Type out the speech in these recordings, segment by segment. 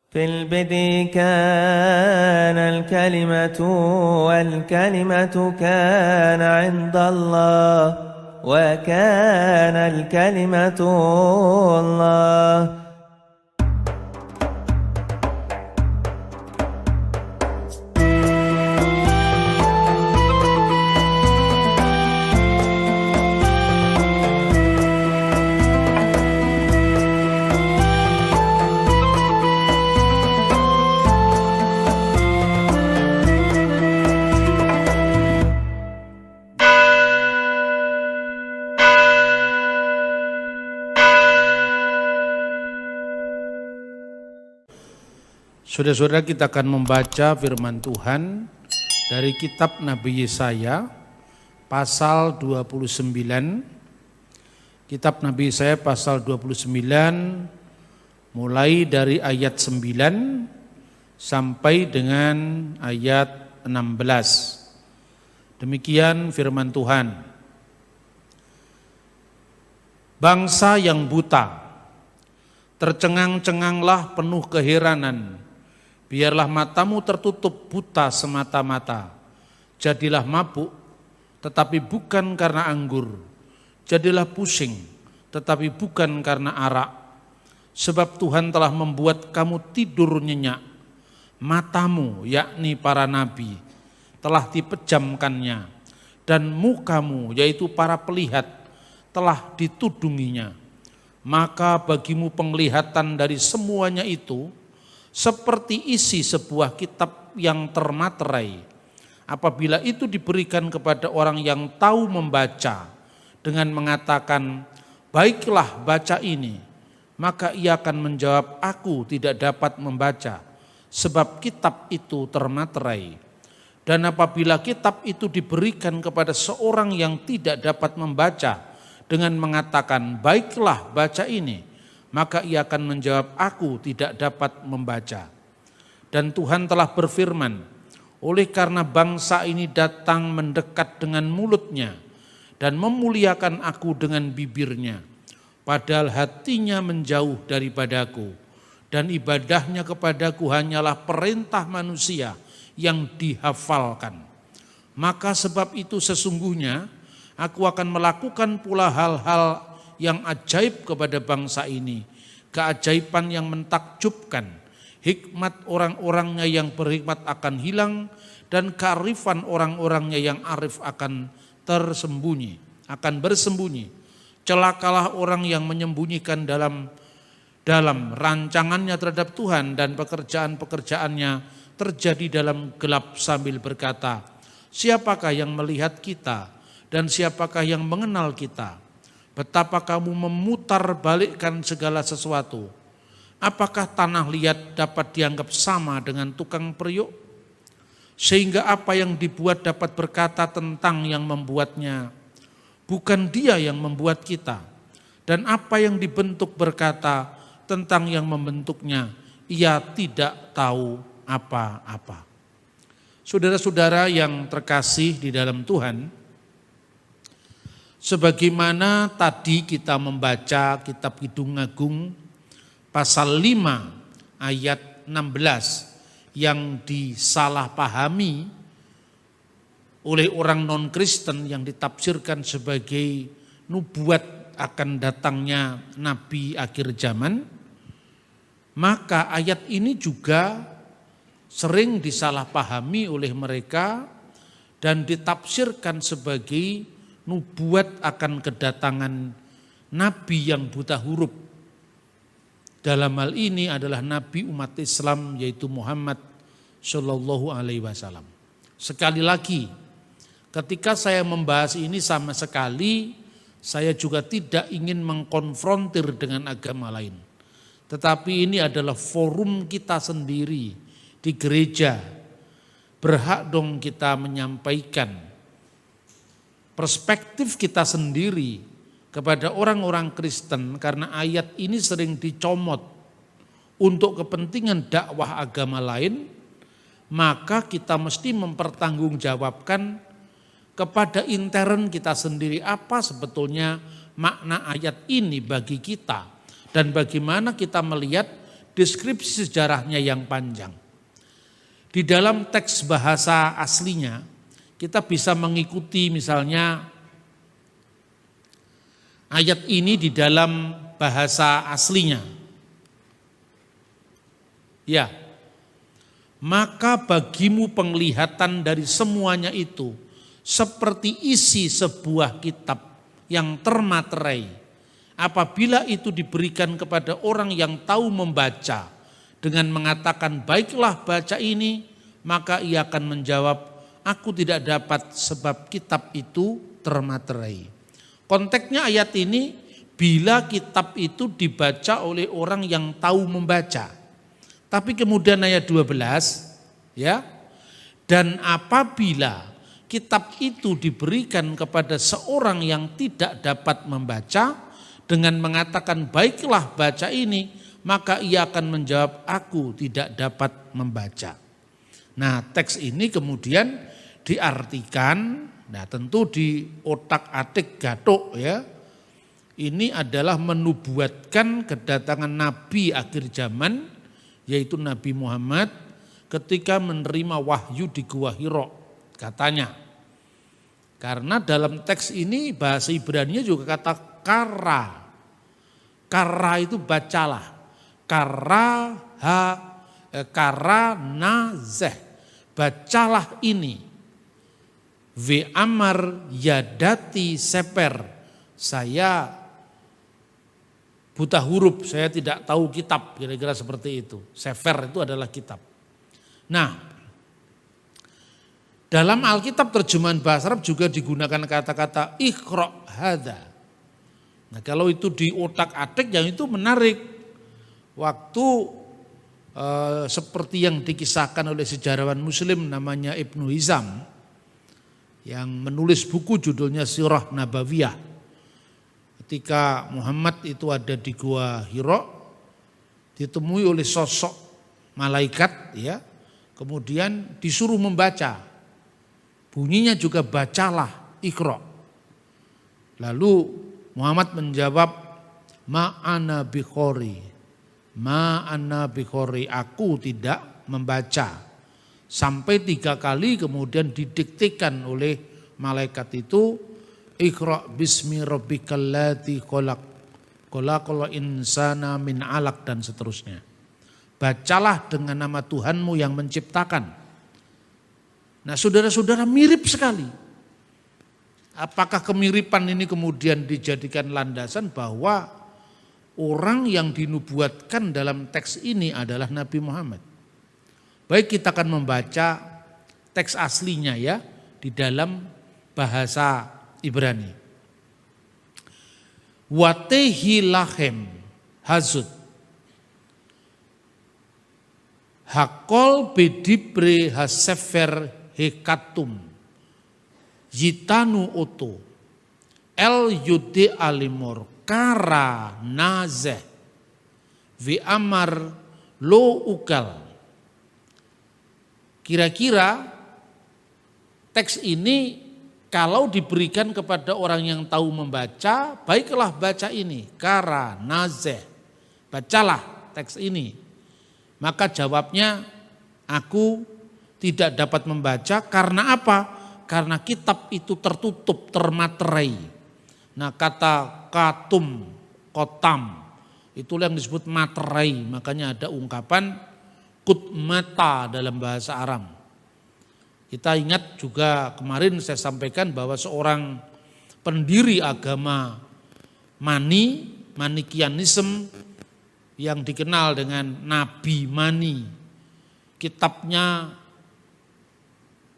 في البدء كان الكلمة والكلمة كان عند الله وكان الكلمة الله. Saudara-saudara, kita akan membaca firman Tuhan dari kitab Nabi Yesaya pasal 29. Kitab Nabi Yesaya pasal 29 mulai dari ayat 9 sampai dengan ayat 16. Demikian firman Tuhan. Bangsa yang buta, tercengang-cenganglah penuh keheranan. Biarlah matamu tertutup buta semata-mata. Jadilah mabuk, tetapi bukan karena anggur. Jadilah pusing, tetapi bukan karena arak. Sebab Tuhan telah membuat kamu tidur nyenyak. Matamu, yakni para nabi, telah dipejamkannya. Dan mukamu, yaitu para pelihat, telah ditudunginya. Maka bagimu penglihatan dari semuanya itu, seperti isi sebuah kitab yang termaterai. Apabila itu diberikan kepada orang yang tahu membaca dengan mengatakan, baiklah baca ini, maka ia akan menjawab, aku tidak dapat membaca, sebab kitab itu termaterai. Dan apabila kitab itu diberikan kepada seorang yang tidak dapat membaca dengan mengatakan, baiklah baca ini, maka ia akan menjawab, aku tidak dapat membaca. Dan Tuhan telah berfirman, oleh karena bangsa ini datang mendekat dengan mulutnya dan memuliakan aku dengan bibirnya, padahal hatinya menjauh daripadaku, dan ibadahnya kepadaku hanyalah perintah manusia yang dihafalkan. Maka sebab itu sesungguhnya aku akan melakukan pula hal-hal yang ajaib kepada bangsa ini, keajaiban yang mentakjubkan. Hikmat orang-orangnya yang berhikmat akan hilang, dan kearifan orang-orangnya yang arif akan bersembunyi. Celakalah orang yang menyembunyikan dalam rancangannya terhadap Tuhan, dan pekerjaan-pekerjaannya terjadi dalam gelap sambil berkata, siapakah yang melihat kita dan siapakah yang mengenal kita? Betapa kamu memutar balikkan segala sesuatu. Apakah tanah liat dapat dianggap sama dengan tukang periuk? Sehingga apa yang dibuat dapat berkata tentang yang membuatnya, bukan dia yang membuat kita. Dan apa yang dibentuk berkata tentang yang membentuknya, ia tidak tahu apa-apa. Saudara-saudara yang terkasih di dalam Tuhan, sebagaimana tadi kita membaca kitab Kidung Agung pasal 5 ayat 16 yang disalahpahami oleh orang non-Kristen yang ditafsirkan sebagai nubuat akan datangnya nabi akhir zaman, maka ayat ini juga sering disalahpahami oleh mereka dan ditafsirkan sebagai nubuat akan kedatangan nabi yang buta huruf. Dalam hal ini adalah nabi umat Islam, yaitu Muhammad Shallallahu Alaihi Wasallam. Sekali lagi, ketika saya membahas ini sama sekali saya juga tidak ingin mengkonfrontir dengan agama lain. Tetapi ini adalah forum kita sendiri di gereja. Berhak dong kita menyampaikan perspektif kita sendiri kepada orang-orang Kristen, karena ayat ini sering dicomot untuk kepentingan dakwah agama lain, maka kita mesti mempertanggungjawabkan kepada intern kita sendiri apa sebetulnya makna ayat ini bagi kita dan bagaimana kita melihat deskripsi sejarahnya yang panjang. Di dalam teks bahasa aslinya, kita bisa mengikuti misalnya ayat ini di dalam bahasa aslinya. Ya, maka bagimu penglihatan dari semuanya itu seperti isi sebuah kitab yang termaterai. Apabila itu diberikan kepada orang yang tahu membaca dengan mengatakan baiklah baca ini, maka ia akan menjawab, aku tidak dapat sebab kitab itu termaterai. Konteksnya ayat ini, bila kitab itu dibaca oleh orang yang tahu membaca. Tapi kemudian ayat 12, ya, dan apabila kitab itu diberikan kepada seorang yang tidak dapat membaca dengan mengatakan baiklah baca ini, maka ia akan menjawab aku tidak dapat membaca. Nah, teks ini kemudian diartikan, nah tentu di otak-atik Gathuk ya, ini adalah menubuatkan kedatangan Nabi akhir zaman, yaitu Nabi Muhammad ketika menerima wahyu di Gua Hira, katanya. Karena dalam teks ini bahasa Ibrani juga kata kara. Kara itu bacalah. Kara nazeh. Bacalah ini. V amar yadati seper. Saya buta huruf, saya tidak tahu kitab, kira-kira seperti itu. Sefer itu adalah kitab. Nah, dalam Alkitab terjemahan bahasa Arab juga digunakan kata-kata iqra' hadza. Nah, kalau itu di otak-atik yang itu menarik. Waktu seperti yang dikisahkan oleh sejarawan Muslim namanya Ibnu Hizam yang menulis buku judulnya Sirah Nabawiyah. Ketika Muhammad itu ada di Gua Hira, ditemui oleh sosok malaikat ya, kemudian disuruh membaca. Bunyinya juga bacalah Iqra. Lalu Muhammad menjawab, ma'ana biqori. Ma'ana biqori, aku tidak membaca. Sampai 3 kali kemudian didiktekan oleh malaikat itu, Iqra bismi rabbikal ladzi khalaq. Khalaqal insana min 'alaq dan seterusnya. Bacalah dengan nama Tuhanmu yang menciptakan. Nah, saudara-saudara, mirip sekali. Apakah kemiripan ini kemudian dijadikan landasan bahwa orang yang dinubuatkan dalam teks ini adalah Nabi Muhammad? Baik, kita akan membaca teks aslinya ya di dalam bahasa Ibrani. Watehi lahem hazud hakol bedibre hasefer hekatum yitanu oto el yude alimor kara nazeh vi amar lo ukal. Kira-kira teks ini kalau diberikan kepada orang yang tahu membaca, baiklah baca ini, kara, nazeh, bacalah teks ini. Maka jawabnya, aku tidak dapat membaca karena apa? Karena kitab itu tertutup, termaterai. Nah, kata katum, kotam, itulah yang disebut materai. Makanya ada ungkapan kutmata dalam bahasa Aram. Kita ingat juga kemarin saya sampaikan bahwa seorang pendiri agama Manikianisme yang dikenal dengan Nabi Mani, kitabnya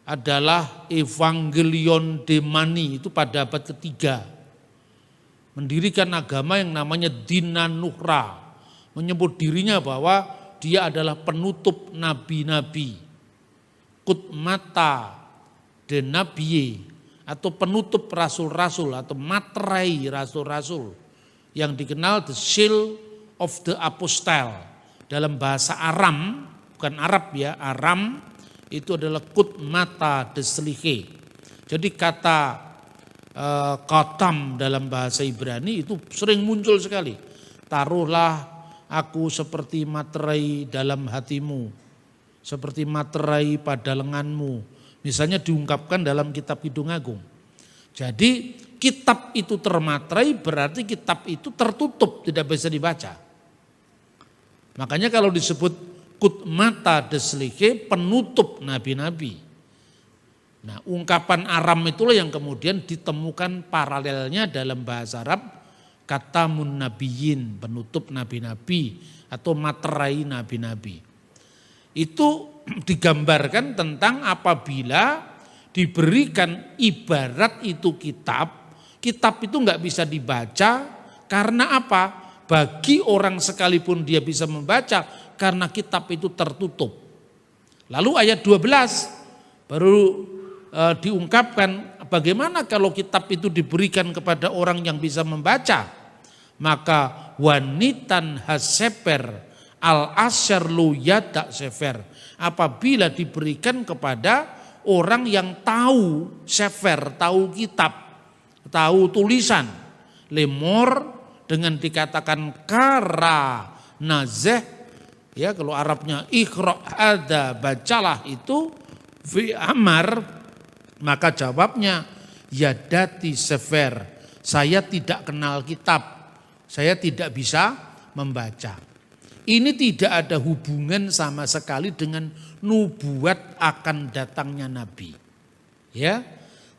adalah Evangelion de Mani, itu pada abad ketiga. Mendirikan agama yang namanya Dinanuhra, menyebut dirinya bahwa dia adalah penutup nabi-nabi. Kutmata de Nabiye, atau penutup rasul-rasul atau materai rasul-rasul, yang dikenal the seal of the apostle. Dalam bahasa Aram, bukan Arab ya, Aram itu adalah kutmata de slihe. Jadi kata katam dalam bahasa Ibrani itu sering muncul sekali. Taruhlah aku seperti materai dalam hatimu, seperti materai pada lenganmu. Misalnya diungkapkan dalam kitab Kidung Agung. Jadi kitab itu termaterai berarti kitab itu tertutup, tidak bisa dibaca. Makanya kalau disebut kut mata deslike, penutup nabi-nabi. Nah, ungkapan Aram itulah yang kemudian ditemukan paralelnya dalam bahasa Arab, kata munnabiyin, penutup nabi-nabi atau materai nabi-nabi. Itu digambarkan tentang apabila diberikan ibarat itu kitab itu enggak bisa dibaca karena apa? Bagi orang sekalipun dia bisa membaca karena kitab itu tertutup. Lalu ayat 12 baru diungkapkan bagaimana kalau kitab itu diberikan kepada orang yang bisa membaca. Maka wanitan haseper al-asyar lu yadak sefer. Apabila diberikan kepada orang yang tahu sefer, tahu kitab, tahu tulisan. Lemor dengan dikatakan kara nazeh, ya kalau Arabnya ikhra ada, bacalah itu fi amar, maka jawabnya yadati sefer, saya tidak kenal kitab, saya tidak bisa membaca. Ini tidak ada hubungan sama sekali dengan nubuat akan datangnya Nabi. Ya,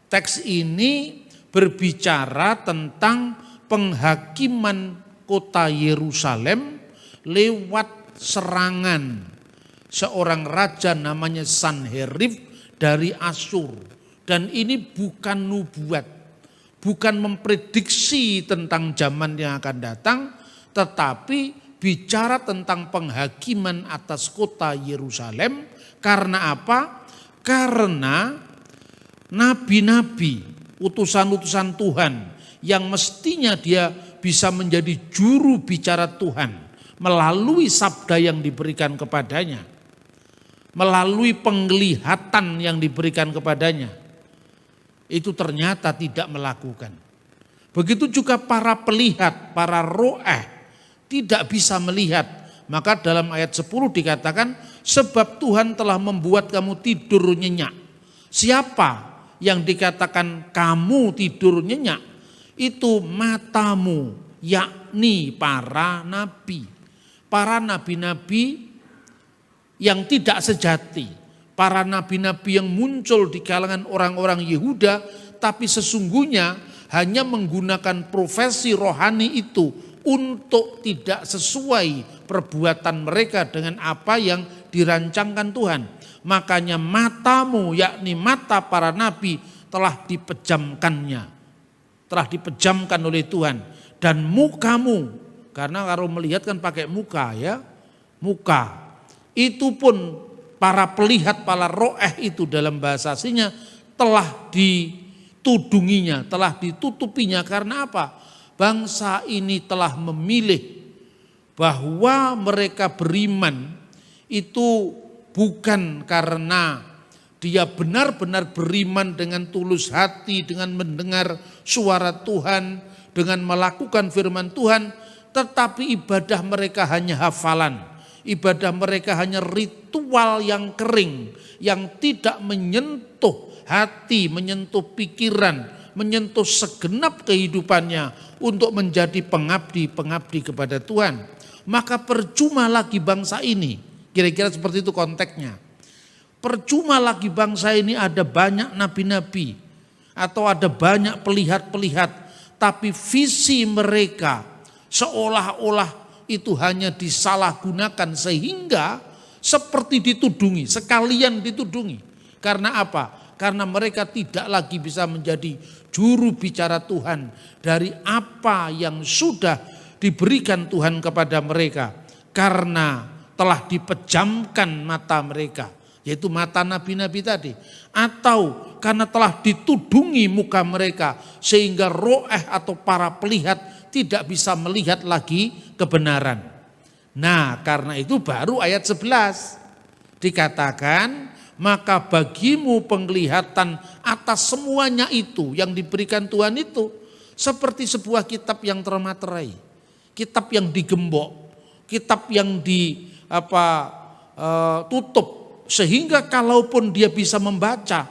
teks ini berbicara tentang penghakiman kota Yerusalem lewat serangan seorang raja namanya Sanherib dari Asyur. Dan ini bukan nubuat, bukan memprediksi tentang zaman yang akan datang, tetapi bicara tentang penghakiman atas kota Yerusalem. Karena apa? Karena nabi-nabi, utusan-utusan Tuhan yang mestinya dia bisa menjadi juru bicara Tuhan melalui sabda yang diberikan kepadanya, melalui penglihatan yang diberikan kepadanya, itu ternyata tidak melakukan. Begitu juga para pelihat, para ro'eh tidak bisa melihat. Maka dalam ayat 10 dikatakan, sebab Tuhan telah membuat kamu tidur nyenyak. Siapa yang dikatakan kamu tidur nyenyak? Itu matamu, yakni para nabi. Para nabi-nabi yang tidak sejati. Para nabi-nabi yang muncul di kalangan orang-orang Yehuda, tapi sesungguhnya hanya menggunakan profesi rohani itu untuk tidak sesuai perbuatan mereka dengan apa yang dirancangkan Tuhan. Makanya matamu, yakni mata para nabi telah dipejamkannya. Telah dipejamkan oleh Tuhan. Dan mukamu, karena kalau melihat kan pakai muka ya. Muka. Itu pun para pelihat, para ro'eh itu dalam bahasa aslinya telah ditudunginya, telah ditutupinya. Karena apa? Bangsa ini telah memilih bahwa mereka beriman itu bukan karena dia benar-benar beriman dengan tulus hati, dengan mendengar suara Tuhan, dengan melakukan firman Tuhan, tetapi ibadah mereka hanya hafalan, ibadah mereka hanya ritual yang kering, yang tidak menyentuh hati, menyentuh pikiran, menyentuh segenap kehidupannya untuk menjadi pengabdi kepada Tuhan. Maka percuma lagi bangsa ini, kira-kira seperti itu konteksnya. Percuma lagi bangsa ini ada banyak nabi-nabi atau ada banyak pelihat-pelihat, tapi visi mereka seolah-olah itu hanya disalahgunakan sehingga seperti ditudungi, sekalian ditudungi. Karena apa? Karena mereka tidak lagi bisa menjadi juru bicara Tuhan dari apa yang sudah diberikan Tuhan kepada mereka. Karena telah dipejamkan mata mereka, yaitu mata nabi-nabi tadi. Atau karena telah ditudungi muka mereka sehingga ro'eh atau para pelihat tidak bisa melihat lagi kebenaran. Nah, karena itu baru ayat 11 dikatakan, maka bagimu penglihatan atas semuanya itu yang diberikan Tuhan itu seperti sebuah kitab yang termaterai, kitab yang digembok, kitab yang tutup, sehingga kalaupun dia bisa membaca,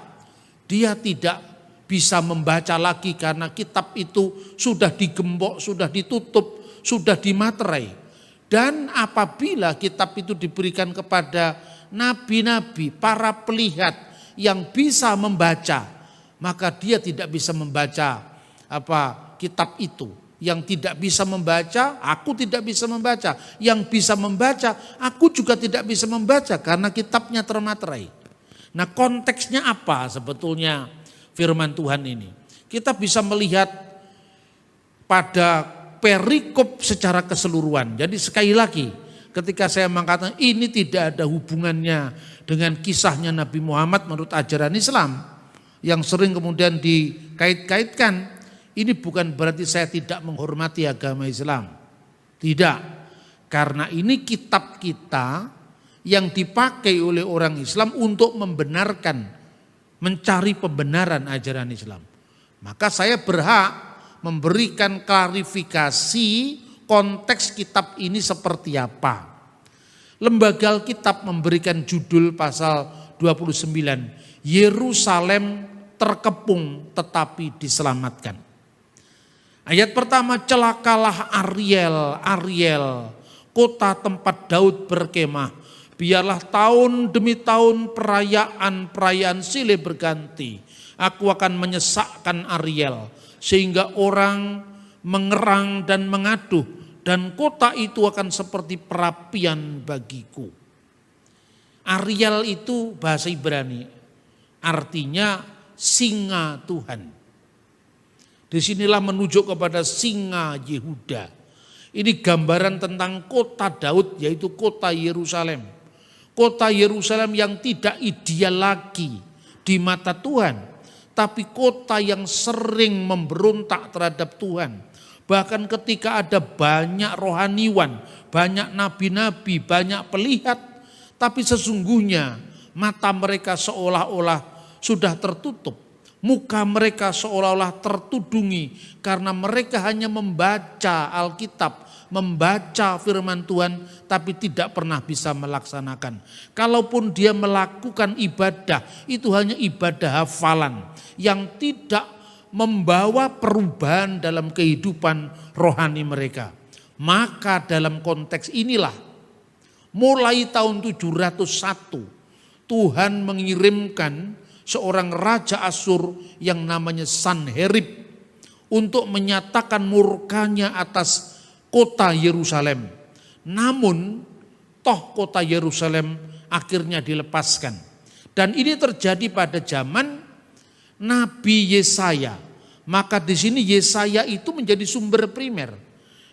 dia tidak bisa membaca lagi karena kitab itu sudah digembok, sudah ditutup, sudah dimaterai. Dan apabila kitab itu diberikan kepada nabi-nabi, para pelihat yang bisa membaca, maka dia tidak bisa membaca kitab itu. Yang tidak bisa membaca, aku tidak bisa membaca. Yang bisa membaca, aku juga tidak bisa membaca karena kitabnya termaterai. Nah, konteksnya apa sebetulnya firman Tuhan ini? Kita bisa melihat pada perikop secara keseluruhan. Jadi sekali lagi, ketika saya mengatakan ini tidak ada hubungannya dengan kisahnya Nabi Muhammad menurut ajaran Islam yang sering kemudian dikait-kaitkan, ini bukan berarti saya tidak menghormati agama Islam. Tidak. Karena ini kitab kita yang dipakai oleh orang Islam untuk membenarkan, mencari pembenaran ajaran Islam. Maka saya berhak memberikan klarifikasi konteks kitab ini seperti apa. Lembaga Alkitab memberikan judul pasal 29, Yerusalem terkepung tetapi diselamatkan. Ayat pertama, celakalah Ariel, kota tempat Daud berkemah. Biarlah tahun demi tahun perayaan silih berganti. Aku akan menyesakkan Ariel, sehingga orang mengerang dan mengaduh, dan kota itu akan seperti perapian bagiku. Ariel itu bahasa Ibrani, artinya singa Tuhan. Disinilah menunjuk kepada singa Yehuda. Ini gambaran tentang kota Daud, yaitu kota Yerusalem. Kota Yerusalem yang tidak ideal lagi di mata Tuhan, tapi kota yang sering memberontak terhadap Tuhan. Bahkan ketika ada banyak rohaniwan, banyak nabi-nabi, banyak pelihat, tapi sesungguhnya mata mereka seolah-olah sudah tertutup. Muka mereka seolah-olah tertudungi karena mereka hanya membaca Alkitab, membaca firman Tuhan, tapi tidak pernah bisa melaksanakan. Kalaupun dia melakukan ibadah, itu hanya ibadah hafalan yang tidak membawa perubahan dalam kehidupan rohani mereka. Maka dalam konteks inilah, mulai tahun 701, Tuhan mengirimkan seorang raja Asyur yang namanya Sanherib untuk menyatakan murkanya atas kota Yerusalem. Namun toh kota Yerusalem akhirnya dilepaskan. Dan ini terjadi pada zaman Nabi Yesaya. Maka di sini Yesaya itu menjadi sumber primer.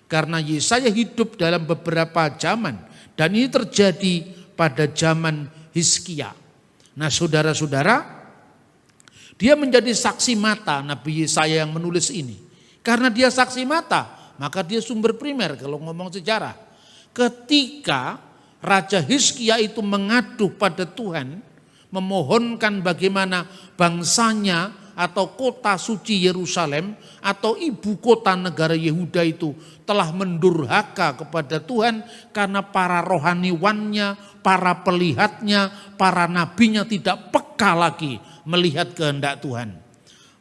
Karena Yesaya hidup dalam beberapa zaman. Dan ini terjadi pada zaman Hizkia. Nah, saudara-saudara, dia menjadi saksi mata Nabi Yesaya yang menulis ini. Karena dia saksi mata, maka dia sumber primer kalau ngomong sejarah. Ketika Raja Hizkia itu mengadu pada Tuhan, memohonkan bagaimana bangsanya atau kota suci Yerusalem atau ibu kota negara Yehuda itu telah mendurhaka kepada Tuhan karena para rohaniwannya, para pelihatnya, para nabinya tidak peka lagi melihat kehendak Tuhan.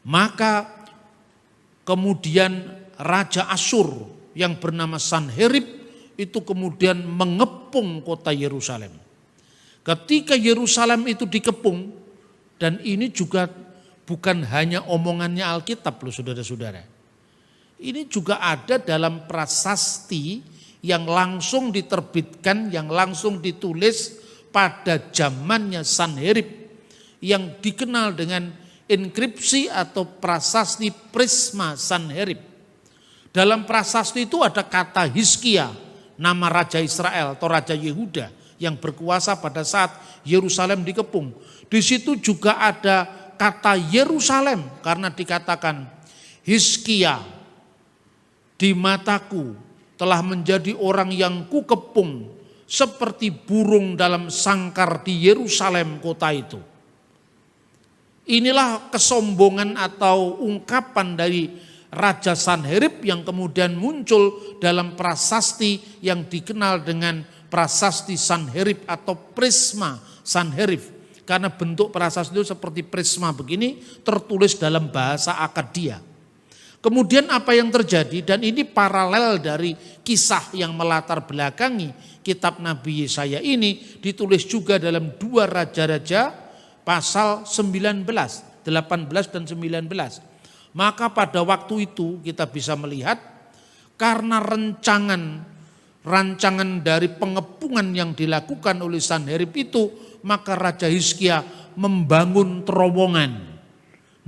Maka kemudian Raja Asyur yang bernama Sanherib itu kemudian mengepung kota Yerusalem. Ketika Yerusalem itu dikepung, dan ini juga bukan hanya omongannya Alkitab loh saudara-saudara. Ini juga ada dalam prasasti yang langsung diterbitkan, yang langsung ditulis pada zamannya Sanherib, yang dikenal dengan inskripsi atau prasasti Prisma Sanherib. Dalam prasasti itu ada kata Hizkia, nama Raja Israel atau Raja Yehuda yang berkuasa pada saat Yerusalem dikepung. Di situ juga ada kata Yerusalem karena dikatakan Hizkia di mataku telah menjadi orang yang kukepung seperti burung dalam sangkar di Yerusalem kota itu. Inilah kesombongan atau ungkapan dari Raja Sanherib yang kemudian muncul dalam prasasti yang dikenal dengan prasasti Sanherib atau Prisma Sanherib. Karena bentuk prasasti itu seperti prisma begini, tertulis dalam bahasa Akkadia. Kemudian apa yang terjadi, dan ini paralel dari kisah yang melatar belakangi kitab Nabi Yesaya ini, ditulis juga dalam 2 Raja-Raja pasal 19, 18 dan 19. Maka pada waktu itu kita bisa melihat karena rancangan dari pengepungan yang dilakukan oleh Sanherib itu, maka Raja Hizkia membangun terowongan.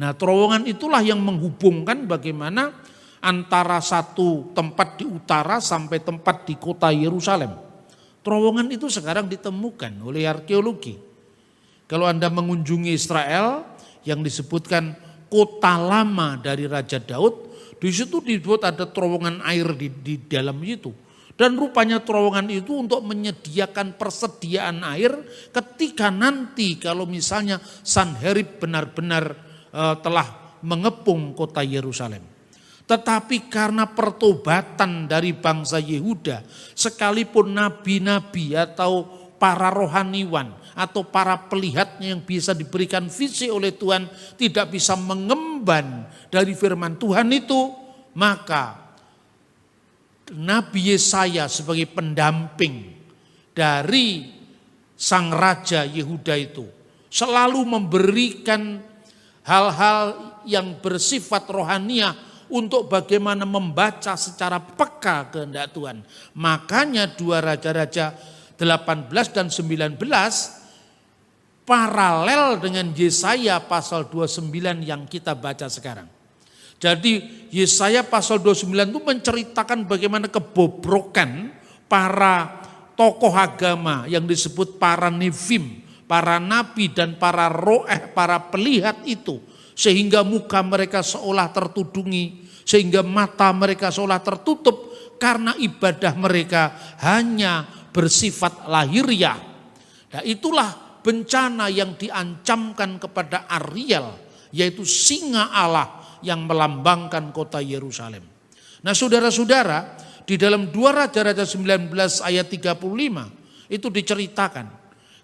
Nah, terowongan itulah yang menghubungkan bagaimana antara satu tempat di utara sampai tempat di kota Yerusalem. Terowongan itu sekarang ditemukan oleh arkeologi. Kalau Anda mengunjungi Israel yang disebutkan kota lama dari Raja Daud, di situ dibuat ada terowongan air di dalam itu. Dan rupanya terowongan itu untuk menyediakan persediaan air ketika nanti kalau misalnya Sanherib benar-benar telah mengepung kota Yerusalem. Tetapi karena pertobatan dari bangsa Yehuda, sekalipun nabi-nabi atau para rohaniwan atau para pelihatnya yang bisa diberikan visi oleh Tuhan tidak bisa mengemban dari firman Tuhan itu, maka Nabi Yesaya sebagai pendamping dari sang raja Yehuda itu selalu memberikan hal-hal yang bersifat rohaniah untuk bagaimana membaca secara peka kehendak Tuhan. Makanya 2 Raja-Raja 18 dan 19 paralel dengan Yesaya pasal 29 yang kita baca sekarang. Jadi Yesaya pasal 29 itu menceritakan bagaimana kebobrokan para tokoh agama yang disebut para Nevim, para nabi dan para roeh, para pelihat itu. Sehingga muka mereka seolah tertudungi, sehingga mata mereka seolah tertutup karena ibadah mereka hanya bersifat lahiriah. Nah, itulah bencana yang diancamkan kepada Ariel, yaitu singa Allah yang melambangkan kota Yerusalem. Nah, saudara-saudara, di dalam 2 Raja-Raja 19 ayat 35 itu diceritakan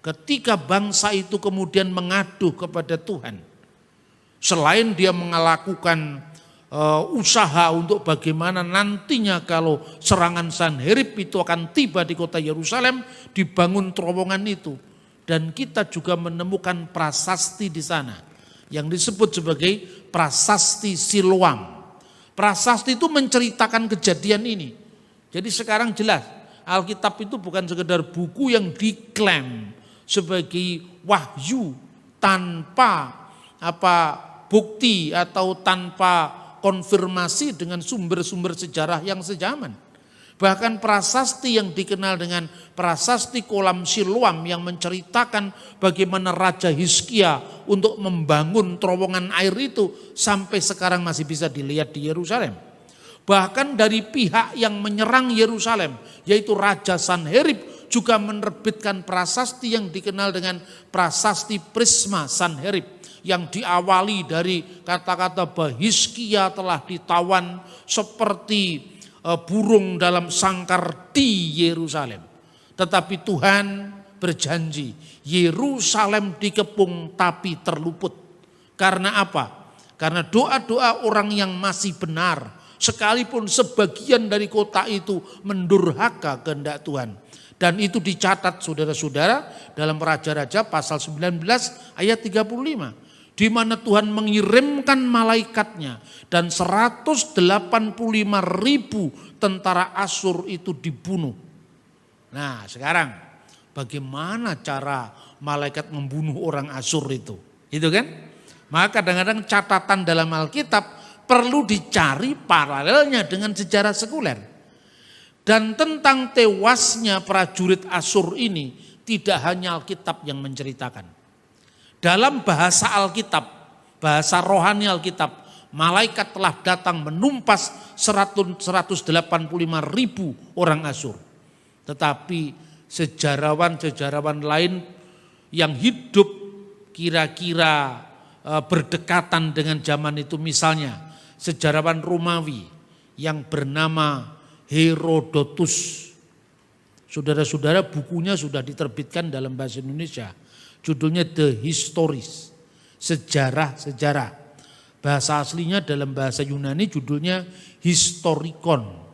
ketika bangsa itu kemudian mengadu kepada Tuhan, selain dia melakukan usaha untuk bagaimana nantinya kalau serangan Sanherib itu akan tiba di kota Yerusalem, dibangun terowongan itu. Dan kita juga menemukan prasasti di sana yang disebut sebagai prasasti Siloam. Prasasti itu menceritakan kejadian ini. Jadi sekarang jelas Alkitab itu bukan sekedar buku yang diklaim sebagai wahyu tanpa bukti atau tanpa konfirmasi dengan sumber-sumber sejarah yang sejaman. Bahkan prasasti yang dikenal dengan prasasti kolam Siloam yang menceritakan bagaimana Raja Hizkia untuk membangun terowongan air itu sampai sekarang masih bisa dilihat di Yerusalem. Bahkan dari pihak yang menyerang Yerusalem, yaitu Raja Sanherib, juga menerbitkan prasasti yang dikenal dengan prasasti Prisma Sanherib, yang diawali dari kata-kata bahwa Hizkia telah ditawan seperti burung dalam sangkar di Yerusalem. Tetapi Tuhan berjanji Yerusalem dikepung tapi terluput. Karena apa? Karena doa-doa orang yang masih benar, sekalipun sebagian dari kota itu mendurhaka kehendak Tuhan. Dan itu dicatat saudara-saudara dalam Raja-Raja pasal 19 ayat 35. Di mana Tuhan mengirimkan malaikatnya dan 185.000 tentara Asyur itu dibunuh. Nah sekarang bagaimana cara malaikat membunuh orang Asyur itu? Itu kan? Maka kadang-kadang catatan dalam Alkitab perlu dicari paralelnya dengan sejarah sekuler. Dan tentang tewasnya prajurit Asyur ini tidak hanya Alkitab yang menceritakan. Dalam bahasa Alkitab, bahasa rohani Alkitab, malaikat telah datang menumpas 185.000 orang Asyur. Tetapi sejarawan-sejarawan lain yang hidup kira-kira berdekatan dengan zaman itu, misalnya sejarawan Romawi yang bernama Herodotus. Saudara-saudara, bukunya sudah diterbitkan dalam bahasa Indonesia. Judulnya The Histories, sejarah-sejarah. Bahasa aslinya dalam bahasa Yunani judulnya Historikon.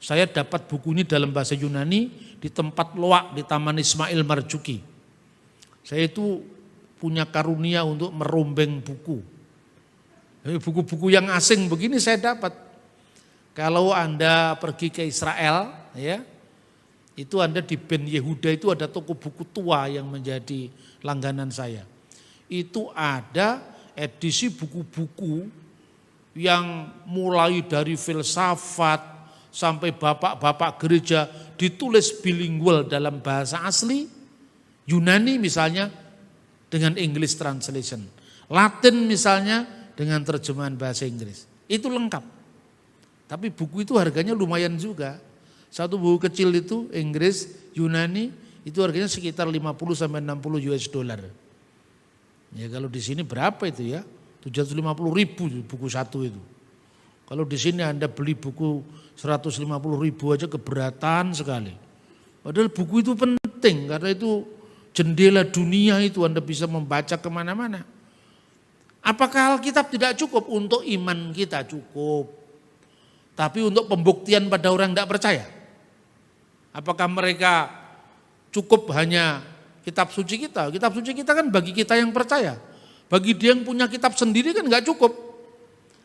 Saya dapat buku ini dalam bahasa Yunani di tempat loak di Taman Ismail Marzuki. Saya itu punya karunia untuk merombeng buku. Buku-buku yang asing begini saya dapat. Kalau Anda pergi ke Israel, ya, itu Anda di Ben Yehuda itu ada toko buku tua yang menjadi langganan saya. Itu ada edisi buku-buku yang mulai dari filsafat sampai bapak-bapak gereja ditulis bilingual dalam bahasa asli, Yunani misalnya dengan English translation, Latin misalnya dengan terjemahan bahasa Inggris. Itu lengkap. Tapi buku itu harganya lumayan juga. Satu buku kecil itu Inggris, Yunani itu harganya sekitar 50 sampai 60 US dollar. Ya kalau di sini berapa itu ya? 750.000 buku satu itu. Kalau di sini Anda beli buku 150.000 aja keberatan sekali. Padahal buku itu penting karena itu jendela dunia itu Anda bisa membaca kemana-mana. Apakah Alkitab tidak cukup? Untuk iman kita cukup. Tapi untuk pembuktian pada orang tidak percaya. Apakah mereka cukup hanya kitab suci kita? Kitab suci kita kan bagi kita yang percaya. Bagi dia yang punya kitab sendiri kan enggak cukup.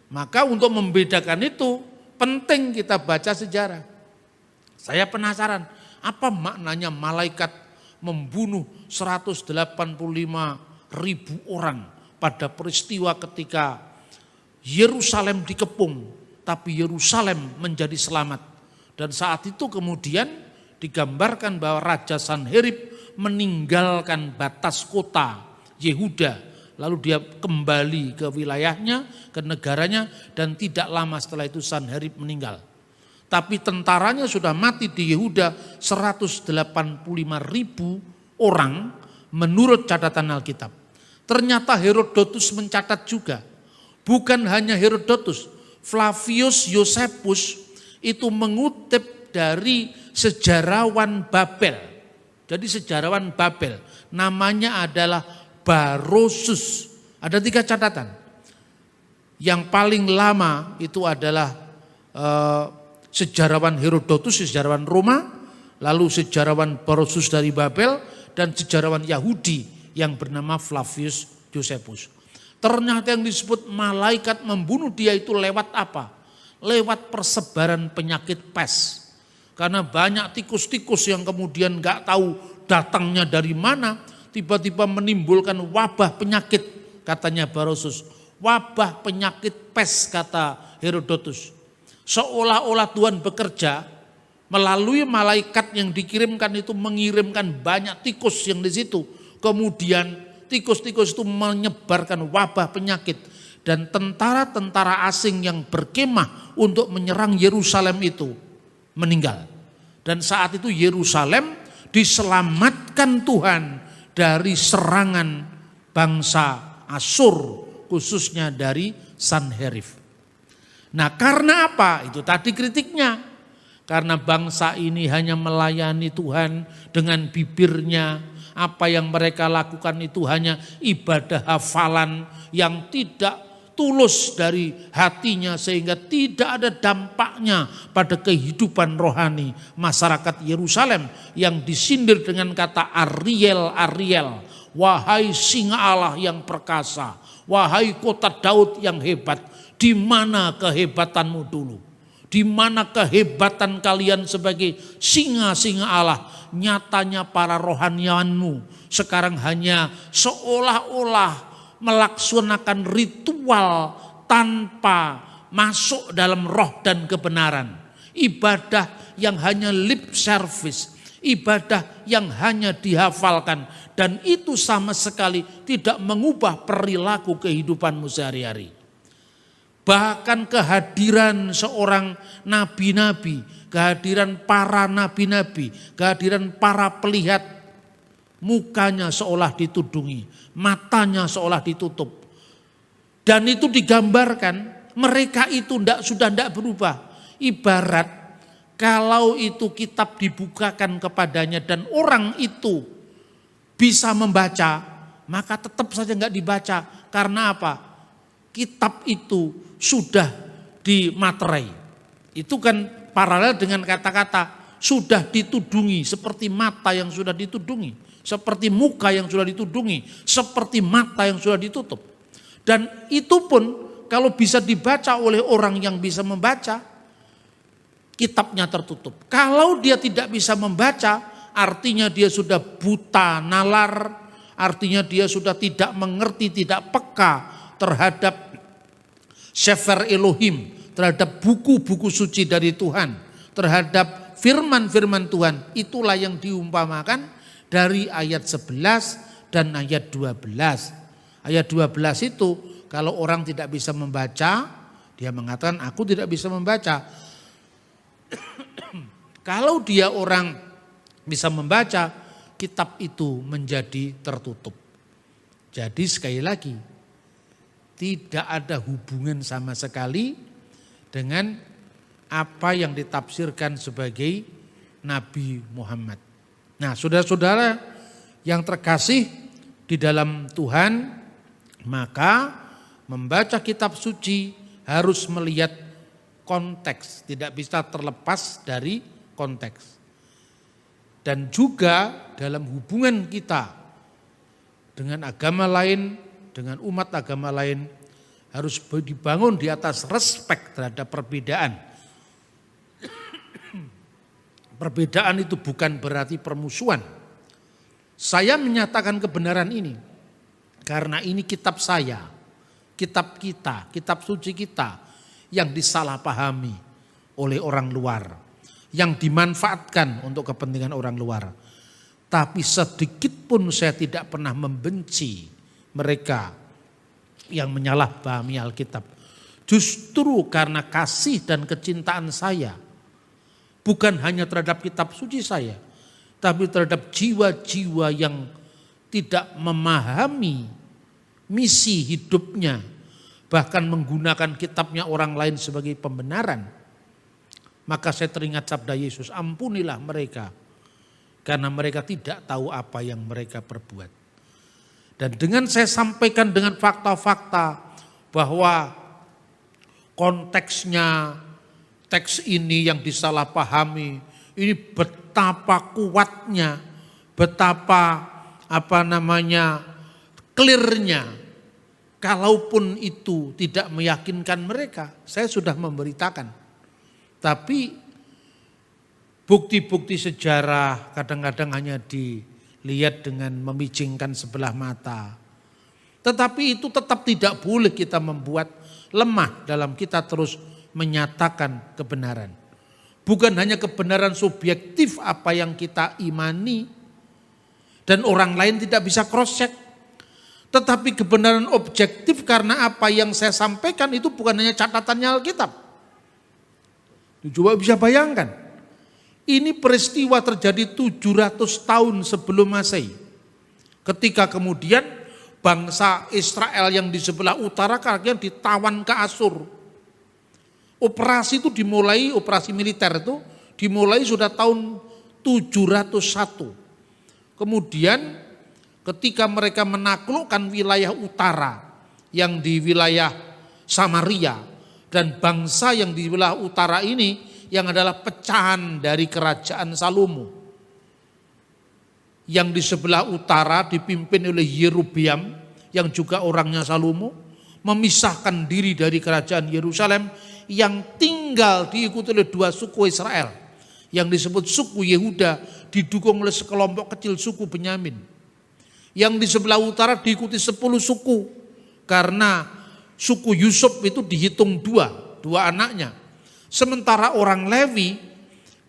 Maka untuk membedakan itu penting kita baca sejarah. Saya penasaran, apa maknanya malaikat membunuh 185.000 orang pada peristiwa ketika Yerusalem dikepung, tapi Yerusalem menjadi selamat. Dan saat itu kemudian digambarkan bahwa Raja Sanherib meninggalkan batas kota Yehuda. Lalu dia kembali ke wilayahnya, ke negaranya, dan tidak lama setelah itu Sanherib meninggal. Tapi tentaranya sudah mati di Yehuda 185.000 orang menurut catatan Alkitab. Ternyata Herodotus mencatat juga. Bukan hanya Herodotus, Flavius Josephus itu mengutip dari sejarawan Babel. Jadi sejarawan Babel namanya adalah Barosus. Ada 3 catatan. Yang paling lama itu adalah sejarawan Herodotus, sejarawan Roma, lalu sejarawan Barosus dari Babel, dan sejarawan Yahudi yang bernama Flavius Josephus. Ternyata yang disebut malaikat membunuh dia itu lewat apa? Lewat persebaran penyakit pes. Karena banyak tikus-tikus yang kemudian gak tahu datangnya dari mana, tiba-tiba menimbulkan wabah penyakit, katanya Barosus. Wabah penyakit pes, kata Herodotus. Seolah-olah Tuhan bekerja melalui malaikat yang dikirimkan itu mengirimkan banyak tikus yang di situ. Kemudian tikus-tikus itu menyebarkan wabah penyakit. Dan tentara-tentara asing yang berkemah untuk menyerang Yerusalem itu meninggal. Dan saat itu Yerusalem diselamatkan Tuhan dari serangan bangsa Asyur, khususnya dari Sanherib. Nah karena apa? Itu tadi kritiknya. Karena bangsa ini hanya melayani Tuhan dengan bibirnya. Apa yang mereka lakukan itu hanya ibadah hafalan yang tidak tulus dari hatinya, sehingga tidak ada dampaknya pada kehidupan rohani masyarakat Yerusalem yang disindir dengan kata Ariel, Ariel. Wahai singa Allah yang perkasa, wahai kota Daud yang hebat, di mana kehebatanmu dulu? Di mana kehebatan kalian sebagai singa-singa Allah? Nyatanya para rohanianmu sekarang hanya seolah-olah melaksanakan ritual tanpa masuk dalam roh dan kebenaran. Ibadah yang hanya lip service, ibadah yang hanya dihafalkan, dan itu sama sekali tidak mengubah perilaku kehidupanmu sehari-hari. Bahkan kehadiran seorang nabi-nabi, kehadiran para nabi-nabi, kehadiran para pelihat, mukanya seolah ditudungi, matanya seolah ditutup. Dan itu digambarkan Mereka itu sudah tidak berubah. Ibarat kalau itu kitab dibukakan kepadanya dan orang itu bisa membaca, maka tetap saja nggak dibaca. Karena apa? Kitab itu sudah dimaterai. Itu kan paralel dengan kata-kata sudah ditudungi, seperti mata yang sudah ditudungi, seperti muka yang sudah ditudungi, seperti mata yang sudah ditutup. Dan itu pun kalau bisa dibaca oleh orang yang bisa membaca, kitabnya tertutup. Kalau dia tidak bisa membaca, artinya dia sudah buta nalar, artinya dia sudah tidak mengerti, tidak peka terhadap Sefer Elohim, terhadap buku-buku suci dari Tuhan, terhadap firman-firman Tuhan. Itulah yang diumpamakan dari ayat 11 dan ayat 12. Ayat 12 itu kalau orang tidak bisa membaca, dia mengatakan aku tidak bisa membaca. Kalau dia orang bisa membaca, kitab itu menjadi tertutup. Jadi sekali lagi, tidak ada hubungan sama sekali dengan apa yang ditafsirkan sebagai Nabi Muhammad. Nah, saudara-saudara yang terkasih di dalam Tuhan, maka membaca kitab suci harus melihat konteks, tidak bisa terlepas dari konteks. Dan juga dalam hubungan kita dengan agama lain, dengan umat agama lain, harus dibangun di atas respek terhadap perbedaan. Perbedaan itu bukan berarti permusuhan. Saya menyatakan kebenaran ini karena ini kitab saya, kitab kita, kitab suci kita yang disalahpahami oleh orang luar, yang dimanfaatkan untuk kepentingan orang luar. Tapi sedikit pun saya tidak pernah membenci mereka yang menyalahpahami Alkitab. Justru karena kasih dan kecintaan saya, bukan hanya terhadap kitab suci saya, tapi terhadap jiwa-jiwa yang tidak memahami misi hidupnya, bahkan menggunakan kitabnya orang lain sebagai pembenaran. Maka saya teringat sabda Yesus, ampunilah mereka karena mereka tidak tahu apa yang mereka perbuat. Dan dengan saya sampaikan dengan fakta-fakta bahwa konteksnya teks ini yang disalahpahami, ini betapa kuatnya, betapa clearnya. Kalaupun itu tidak meyakinkan mereka, saya sudah memberitakan. Tapi bukti-bukti sejarah kadang-kadang hanya dilihat dengan memicingkan sebelah mata. Tetapi itu tetap tidak boleh kita membuat lemah dalam kita terus menyatakan kebenaran. Bukan hanya kebenaran subjektif apa yang kita imani dan orang lain tidak bisa cross check. Tetapi kebenaran objektif karena apa yang saya sampaikan itu bukan hanya catatannya Alkitab. Coba bisa bayangkan. Ini peristiwa terjadi 700 tahun sebelum Masehi. Ketika kemudian bangsa Israel yang di sebelah utara akhirnya ditawan ke Asur. Operasi itu dimulai, operasi militer itu dimulai sudah tahun 701. Kemudian ketika mereka menaklukkan wilayah utara yang di wilayah Samaria dan bangsa yang di wilayah utara ini yang adalah pecahan dari kerajaan Salomo. Yang di sebelah utara dipimpin oleh Yerobeam yang juga orangnya Salomo, memisahkan diri dari kerajaan Yerusalem yang tinggal diikuti oleh dua suku Israel yang disebut suku Yehuda didukung oleh sekelompok kecil suku Benyamin. Yang di sebelah utara diikuti 10 suku karena suku Yusuf itu dihitung dua anaknya. Sementara orang Lewi,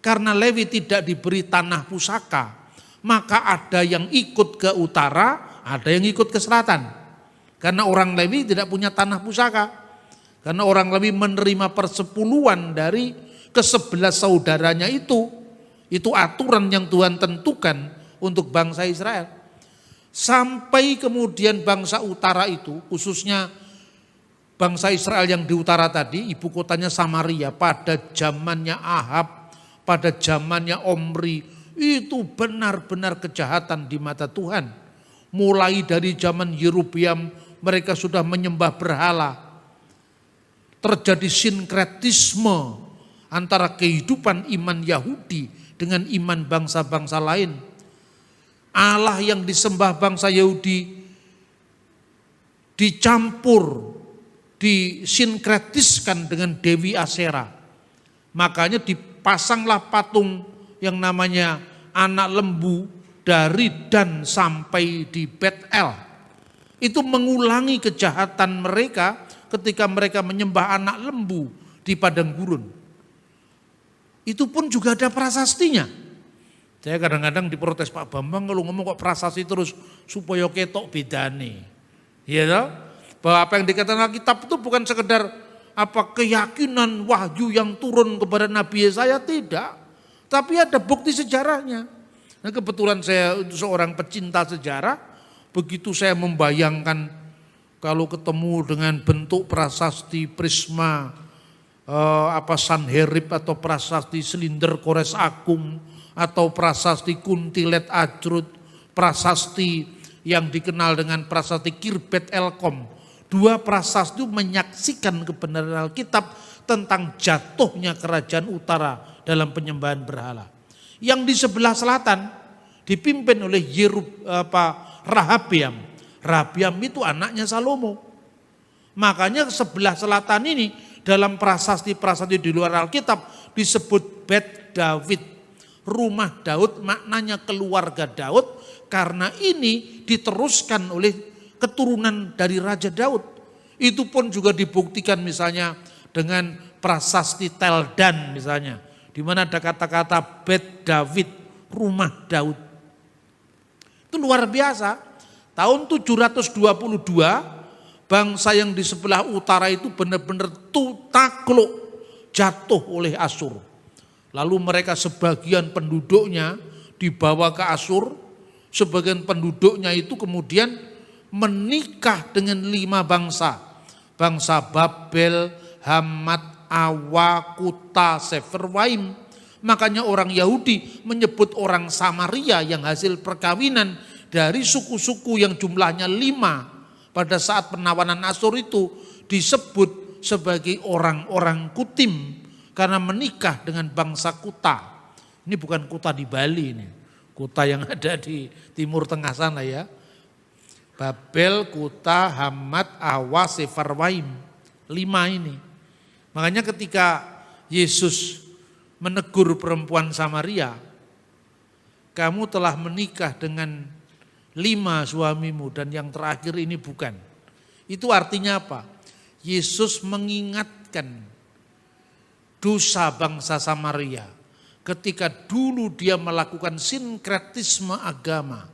karena Lewi tidak diberi tanah pusaka, maka ada yang ikut ke utara, ada yang ikut ke selatan. Karena orang Lewi tidak punya tanah pusaka. Karena orang Lewi menerima persepuluhan dari ke-11 saudaranya itu aturan yang Tuhan tentukan untuk bangsa Israel. Sampai kemudian bangsa utara itu, khususnya Bangsa Israel yang di utara tadi, ibu kotanya Samaria, pada zamannya Ahab, pada zamannya Omri, itu benar-benar kejahatan di mata Tuhan. Mulai dari zaman Yerobeam, mereka sudah menyembah berhala. Terjadi sinkretisme antara kehidupan iman Yahudi dengan iman bangsa-bangsa lain. Allah yang disembah bangsa Yahudi dicampur, disinkretiskan dengan Dewi Asyera. Makanya dipasanglah patung yang namanya anak lembu dari Dan sampai di Betel. Itu mengulangi kejahatan mereka ketika mereka menyembah anak lembu di padang gurun. Itu pun juga ada prasastinya. Saya kadang-kadang diprotes, Pak Bambang kalau ngomong kok prasasti terus supaya ketok bedane. Ya toh? Bahwa apa yang dikatakan Alkitab itu bukan sekedar keyakinan wahyu yang turun kepada Nabi Yesaya, tidak. Tapi ada bukti sejarahnya. Nah, kebetulan saya seorang pecinta sejarah, begitu saya membayangkan kalau ketemu dengan bentuk prasasti prisma, Sanherib atau prasasti silinder Kores Agung, atau prasasti Kuntilet Ajrut, prasasti yang dikenal dengan prasasti Kirbet Elkom. Dua prasasti itu menyaksikan kebenaran Alkitab tentang jatuhnya kerajaan utara dalam penyembahan berhala. Yang di sebelah selatan dipimpin oleh Rahabiam. Rahabiam itu anaknya Salomo. Makanya sebelah selatan ini dalam prasasti-prasasti di luar Alkitab disebut Bet David. Rumah Daud maknanya keluarga Daud, karena ini diteruskan oleh keturunan dari Raja Daud. Itu pun juga dibuktikan misalnya dengan prasasti Teldan misalnya, di mana ada kata-kata Bet David, rumah Daud. Itu luar biasa. Tahun 722 bangsa yang di sebelah utara itu benar-benar takluk, jatuh oleh Asyur. Lalu mereka sebagian penduduknya dibawa ke Asyur, sebagian penduduknya itu kemudian menikah dengan 5 bangsa. Bangsa Babel, Hamat, Awa, Kuta, Seferwaim. Makanya orang Yahudi menyebut orang Samaria yang hasil perkawinan dari suku-suku yang jumlahnya 5 pada saat penawanan Asyur itu disebut sebagai orang-orang Kutim karena menikah dengan bangsa Kuta. Ini bukan Kuta di Bali ini, Kuta yang ada di Timur Tengah sana ya. Babel, Kuta, Hamat, Awa, Sefarwaim, 5 ini. Makanya ketika Yesus menegur perempuan Samaria, kamu telah menikah dengan 5 suamimu dan yang terakhir ini bukan. Itu artinya apa? Yesus mengingatkan dosa bangsa Samaria ketika dulu dia melakukan sinkretisme agama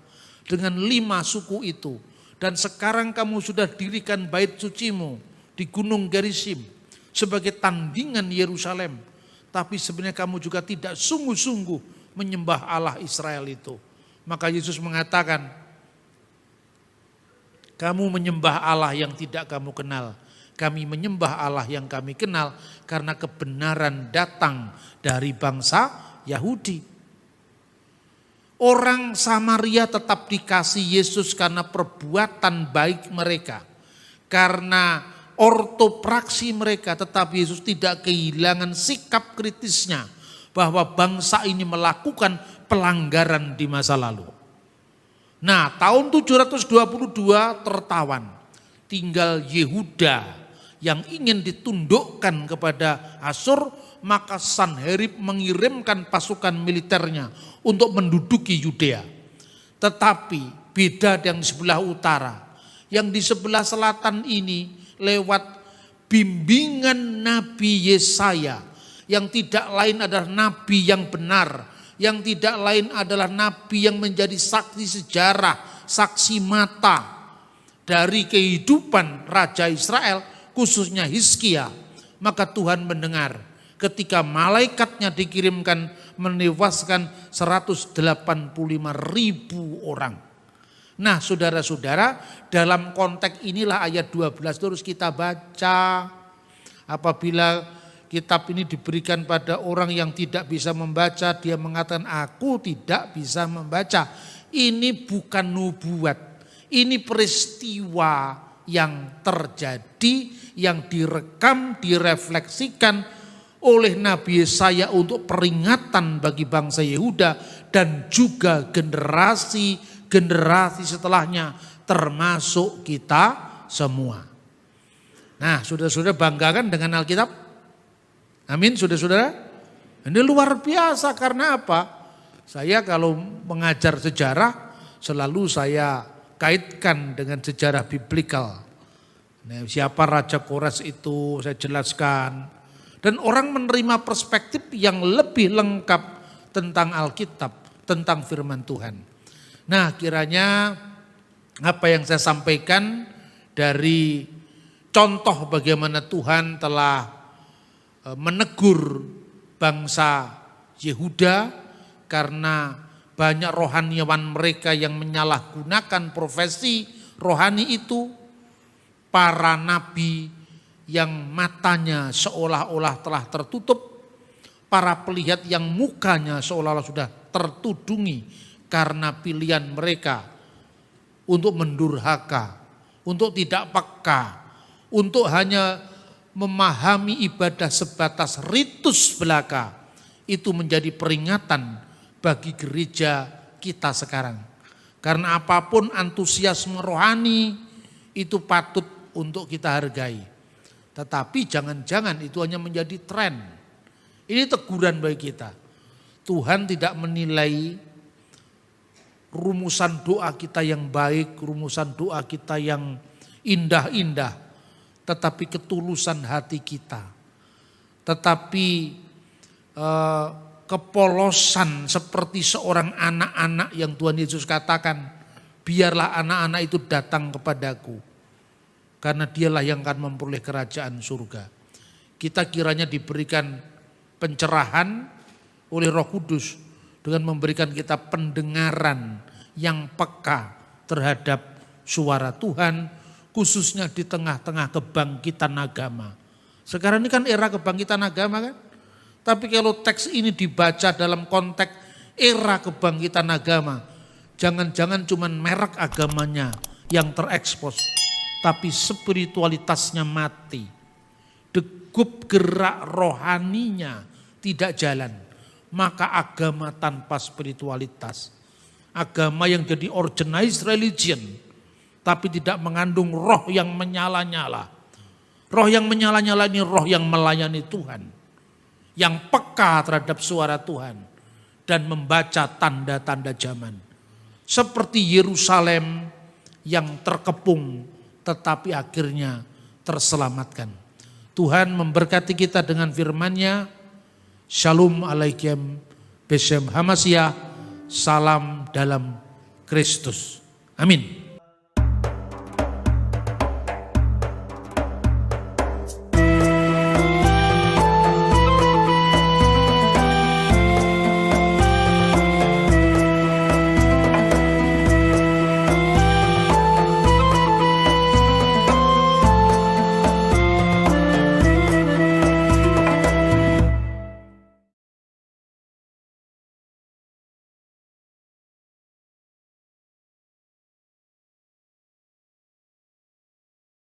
dengan 5 suku itu. Dan sekarang kamu sudah dirikan bait sucimu di Gunung Gerizim sebagai tandingan Yerusalem. Tapi sebenarnya kamu juga tidak sungguh-sungguh menyembah Allah Israel itu. Maka Yesus mengatakan, kamu menyembah Allah yang tidak kamu kenal. Kami menyembah Allah yang kami kenal karena kebenaran datang dari bangsa Yahudi. Orang Samaria tetap dikasih Yesus karena perbuatan baik mereka. Karena ortopraksi mereka, tetapi Yesus tidak kehilangan sikap kritisnya bahwa bangsa ini melakukan pelanggaran di masa lalu. Nah, tahun 722 tertawan, tinggal Yehuda yang ingin ditundukkan kepada Asyur, maka Sanherib mengirimkan pasukan militernya untuk menduduki Yudea. Tetapi beda yang di sebelah utara, yang di sebelah selatan ini lewat bimbingan Nabi Yesaya, yang tidak lain adalah nabi yang benar, yang tidak lain adalah nabi yang menjadi saksi sejarah, saksi mata dari kehidupan Raja Israel, khususnya Hizkia. Maka Tuhan mendengar ketika malaikatnya dikirimkan menewaskan 185.000 orang. Nah saudara-saudara, dalam konteks inilah ayat 12 terus kita baca. Apabila kitab ini diberikan pada orang yang tidak bisa membaca, dia mengatakan aku tidak bisa membaca. Ini bukan nubuat, ini peristiwa yang terjadi, yang direkam, direfleksikan oleh Nabi Yesaya untuk peringatan bagi bangsa Yehuda dan juga generasi setelahnya termasuk kita semua. Nah, saudara-saudara banggakan dengan Alkitab? Amin, saudara-saudara. Ini luar biasa karena apa? Saya kalau mengajar sejarah selalu saya kaitkan dengan sejarah biblikal. Nah, siapa Raja Kores itu saya jelaskan. Dan orang menerima perspektif yang lebih lengkap tentang Alkitab, tentang firman Tuhan. Nah, kiranya apa yang saya sampaikan dari contoh bagaimana Tuhan telah menegur bangsa Yehuda karena banyak rohaniawan mereka yang menyalahgunakan profesi rohani itu, para nabi yang matanya seolah-olah telah tertutup, para pelihat yang mukanya seolah-olah sudah tertudungi karena pilihan mereka untuk mendurhaka, untuk tidak peka, untuk hanya memahami ibadah sebatas ritus belaka. Itu menjadi peringatan bagi gereja kita sekarang. Karena apapun antusiasme rohani itu patut untuk kita hargai. Tetapi jangan-jangan itu hanya menjadi tren. Ini teguran bagi kita. Tuhan tidak menilai rumusan doa kita yang baik, rumusan doa kita yang indah-indah, tetapi ketulusan hati kita. Tetapi kepolosan seperti seorang anak-anak yang Tuhan Yesus katakan, biarlah anak-anak itu datang kepadaku. Karena dialah yang akan memperoleh kerajaan surga. Kita kiranya diberikan pencerahan oleh Roh Kudus dengan memberikan kita pendengaran yang peka terhadap suara Tuhan, khususnya di tengah-tengah kebangkitan agama. Sekarang ini kan era kebangkitan agama kan? Tapi kalau teks ini dibaca dalam konteks era kebangkitan agama, jangan-jangan cuma merek agamanya yang terekspos, tapi spiritualitasnya mati. Degup gerak rohaninya tidak jalan. Maka agama tanpa spiritualitas. Agama yang jadi organized religion, tapi tidak mengandung roh yang menyala-nyala. Roh yang menyala-nyala ini roh yang melayani Tuhan. Yang peka terhadap suara Tuhan. Dan membaca tanda-tanda zaman. Seperti Yerusalem yang terkepung tetapi akhirnya terselamatkan. Tuhan memberkati kita dengan firman-Nya. Shalom alaikum besem Hamasyah. Salam dalam Kristus. Amin.